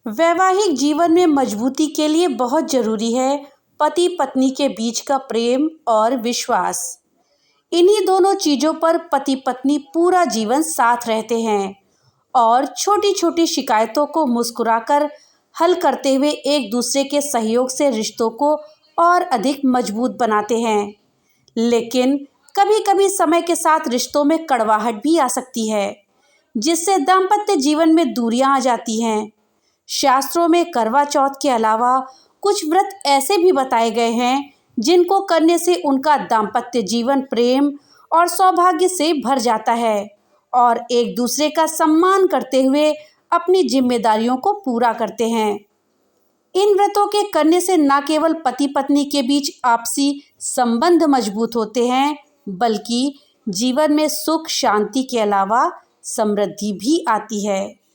वैवाहिक जीवन में मजबूती के लिए बहुत जरूरी है पति पत्नी के बीच का प्रेम और विश्वास। इन्हीं दोनों चीजों पर पति पत्नी पूरा जीवन साथ रहते हैं और छोटी छोटी शिकायतों को मुस्कुराकर हल करते हुए एक दूसरे के सहयोग से रिश्तों को और अधिक मजबूत बनाते हैं। लेकिन कभी कभी समय के साथ रिश्तों में कड़वाहट भी आ सकती है, जिससे दाम्पत्य जीवन में दूरियां आ जाती हैं। शास्त्रों में करवा चौथ के अलावा कुछ व्रत ऐसे भी बताए गए हैं जिनको करने से उनका दाम्पत्य जीवन प्रेम और सौभाग्य से भर जाता है और एक दूसरे का सम्मान करते हुए अपनी जिम्मेदारियों को पूरा करते हैं। इन व्रतों के करने से न केवल पति पत्नी के बीच आपसी संबंध मजबूत होते हैं, बल्कि जीवन में सुख शांति के अलावा समृद्धि भी आती है।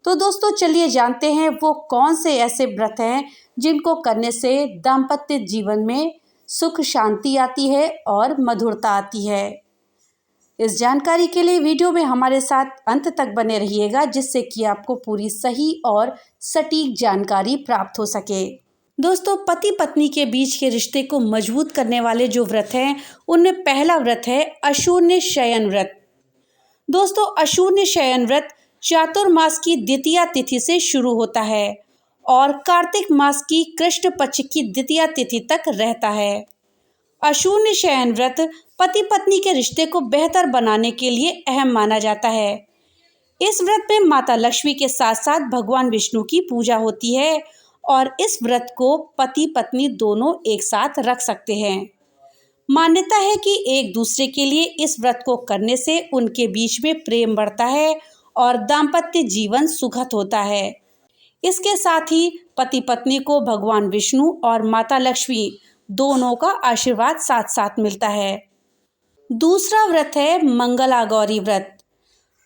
तो दोस्तों चलिए जानते हैं वो कौन से ऐसे व्रत हैं जिनको करने से दाम्पत्य जीवन में सुख शांति आती है और मधुरता आती है। इस जानकारी के लिए वीडियो में हमारे साथ अंत तक बने रहिएगा, जिससे कि आपको पूरी सही और सटीक जानकारी प्राप्त हो सके। दोस्तों, पति पत्नी के बीच के रिश्ते को मजबूत करने वाले जो व्रत हैं उनमें पहला व्रत है अशून्य शयन व्रत। दोस्तों, अशून्य शयन व्रत चातुर्मास की द्वितीया तिथि से शुरू होता है और कार्तिक मास की कृष्ण पक्ष की द्वितीया तिथि तक रहता है। अशून्य शयन व्रत पति पत्नी के रिश्ते को बेहतर बनाने के लिए अहम माना जाता है। इस व्रत में माता लक्ष्मी के साथ साथ भगवान विष्णु की पूजा होती है और इस व्रत को पति पत्नी दोनों एक साथ रख सकते हैं। मान्यता है कि एक दूसरे के लिए इस व्रत को करने से उनके बीच में प्रेम बढ़ता है और दाम्पत्य जीवन सुखद होता है। इसके साथ ही पति पत्नी को भगवान विष्णु और माता लक्ष्मी दोनों का आशीर्वाद साथ साथ मिलता है। दूसरा व्रत है मंगला गौरी व्रत।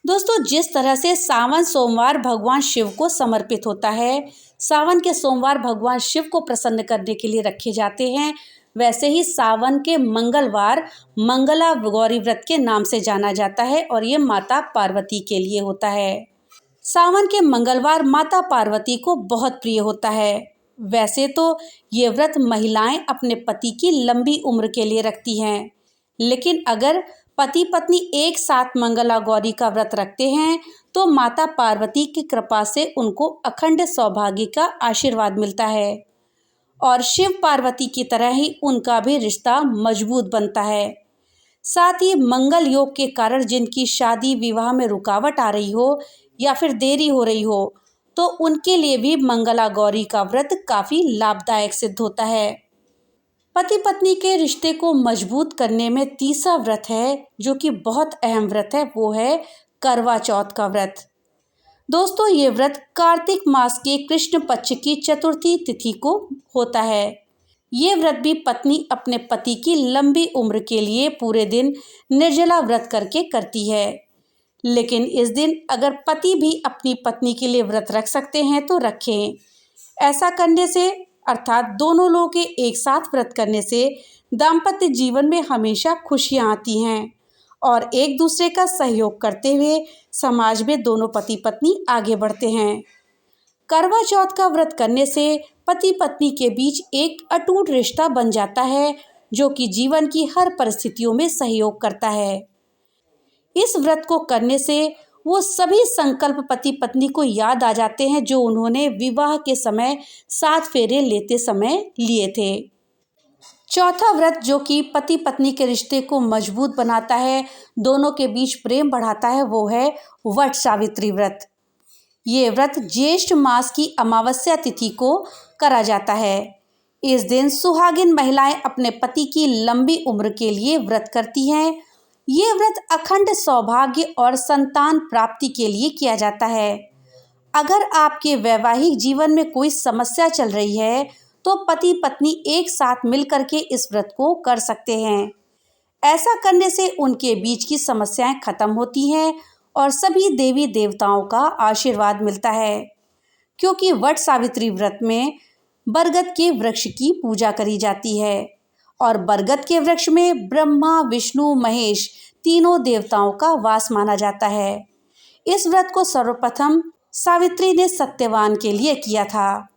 दोस्तों, जिस तरह से सावन सोमवार भगवान शिव को समर्पित होता है, सावन के सोमवार भगवान शिव को प्रसन्न करने के लिए रखे जाते हैं, वैसे ही सावन के मंगलवार मंगला गौरी व्रत के नाम से जाना जाता है और ये माता पार्वती के लिए होता है। सावन के मंगलवार माता पार्वती को बहुत प्रिय होता है। वैसे तो ये व्रत महिलाएं अपने पति की लंबी उम्र के लिए रखती हैं, लेकिन अगर पति पत्नी एक साथ मंगला गौरी का व्रत रखते हैं तो माता पार्वती की कृपा से उनको अखंड सौभाग्य का आशीर्वाद मिलता है और शिव पार्वती की तरह ही उनका भी रिश्ता मजबूत बनता है। साथ ही मंगल योग के कारण जिनकी शादी विवाह में रुकावट आ रही हो या फिर देरी हो रही हो, तो उनके लिए भी मंगला गौरी का व्रत काफ़ी लाभदायक सिद्ध होता है। पति पत्नी के रिश्ते को मजबूत करने में तीसरा व्रत है जो कि बहुत अहम व्रत है, वो है करवा चौथ का व्रत। दोस्तों, ये व्रत कार्तिक मास के कृष्ण पक्ष की चतुर्थी तिथि को होता है। ये व्रत भी पत्नी अपने पति की लंबी उम्र के लिए पूरे दिन निर्जला व्रत करके करती है। लेकिन इस दिन अगर पति भी अपनी पत्नी के लिए व्रत रख सकते हैं तो रखें। ऐसा करने से अर्थात दोनों लोगों के एक साथ व्रत करने से दाम्पत्य जीवन में हमेशा खुशियां आती हैं और एक दूसरे का सहयोग करते हुए समाज में दोनों पति पत्नी आगे बढ़ते हैं। करवा चौथ का व्रत करने से पति पत्नी के बीच एक अटूट रिश्ता बन जाता है जो कि जीवन की हर परिस्थितियों में सहयोग करता है। इस व्रत को करने से वो सभी संकल्प पति पत्नी को याद आ जाते हैं जो उन्होंने विवाह के समय 7 फेरे लेते समय लिए थे। चौथा व्रत जो कि पति पत्नी के रिश्ते को मजबूत बनाता है, दोनों के बीच प्रेम बढ़ाता है, वो है वट सावित्री व्रत। ये व्रत ज्येष्ठ मास की अमावस्या तिथि को करा जाता है। इस दिन सुहागिन महिलाएं अपने पति की लंबी उम्र के लिए व्रत करती हैं। ये व्रत अखंड सौभाग्य और संतान प्राप्ति के लिए किया जाता है। अगर आपके वैवाहिक जीवन में कोई समस्या चल रही है तो पति पत्नी एक साथ मिलकर के इस व्रत को कर सकते हैं। ऐसा करने से उनके बीच की समस्याएं खत्म होती हैं और सभी देवी देवताओं का आशीर्वाद मिलता है, क्योंकि वट सावित्री व्रत में बरगद के वृक्ष की पूजा करी जाती है और बरगद के वृक्ष में ब्रह्मा विष्णु महेश तीनों देवताओं का वास माना जाता है। इस व्रत को सर्वप्रथम सावित्री ने सत्यवान के लिए किया था।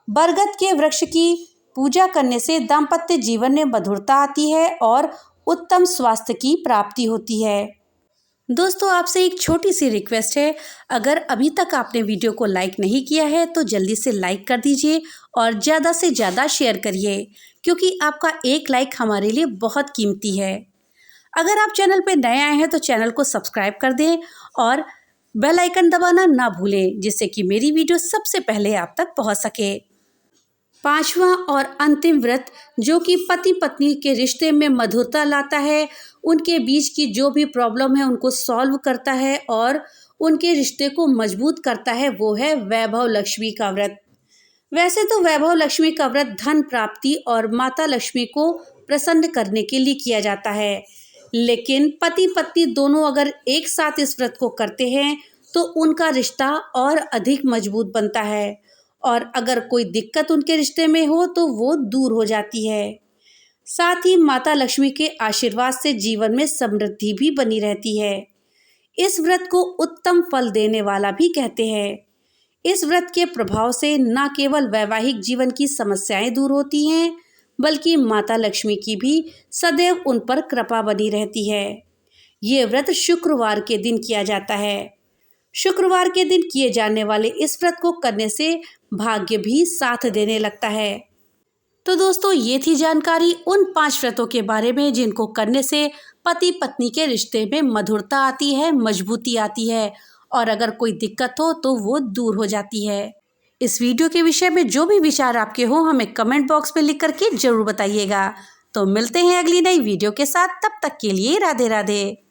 बरगद के वृक्ष की पूजा करने से दाम्पत्य जीवन में मधुरता आती है और उत्तम स्वास्थ्य की प्राप्ति होती है। दोस्तों, आपसे एक छोटी सी रिक्वेस्ट है, अगर अभी तक आपने वीडियो को लाइक नहीं किया है तो जल्दी से लाइक कर दीजिए और ज़्यादा से ज़्यादा शेयर करिए, क्योंकि आपका एक लाइक हमारे लिए बहुत कीमती है। अगर आप चैनल पर नए आए हैं तो चैनल को सब्सक्राइब कर दें और बेल आइकन दबाना ना भूलें, जिससे कि मेरी वीडियो सबसे पहले आप तक पहुंच सके। पांचवा और अंतिम व्रत, जो कि पति पत्नी के रिश्ते में मधुरता लाता है, उनके बीच की जो भी प्रॉब्लम है उनको सॉल्व करता है और उनके रिश्ते को मजबूत करता है, वो है वैभव लक्ष्मी का व्रत। वैसे तो वैभव लक्ष्मी का व्रत धन प्राप्ति और माता लक्ष्मी को प्रसन्न करने के लिए किया जाता है, लेकिन पति पत्नी दोनों अगर एक साथ इस व्रत को करते हैं तो उनका रिश्ता और अधिक मजबूत बनता है और अगर कोई दिक्कत उनके रिश्ते में हो तो वो दूर हो जाती है। साथ ही माता लक्ष्मी के आशीर्वाद से जीवन में समृद्धि भी बनी रहती है। इस व्रत को उत्तम फल देने वाला भी कहते हैं। इस व्रत के प्रभाव से न केवल वैवाहिक जीवन की समस्याएं दूर होती हैं, बल्कि माता लक्ष्मी की भी सदैव उन पर कृपा बनी रहती है। ये व्रत शुक्रवार के दिन किया जाता है। शुक्रवार के दिन किए जाने वाले इस व्रत को करने से भाग्य भी साथ देने लगता है। तो दोस्तों, ये थी जानकारी उन 5 व्रतों के बारे में जिनको करने से पति पत्नी के रिश्ते में मधुरता आती है, मजबूती आती है और अगर कोई दिक्कत हो तो वो दूर हो जाती है। इस वीडियो के विषय में जो भी विचार आपके हो हमें कमेंट बॉक्स में लिख करके जरूर बताइएगा। तो मिलते हैं अगली नई वीडियो के साथ, तब तक के लिए राधे राधे।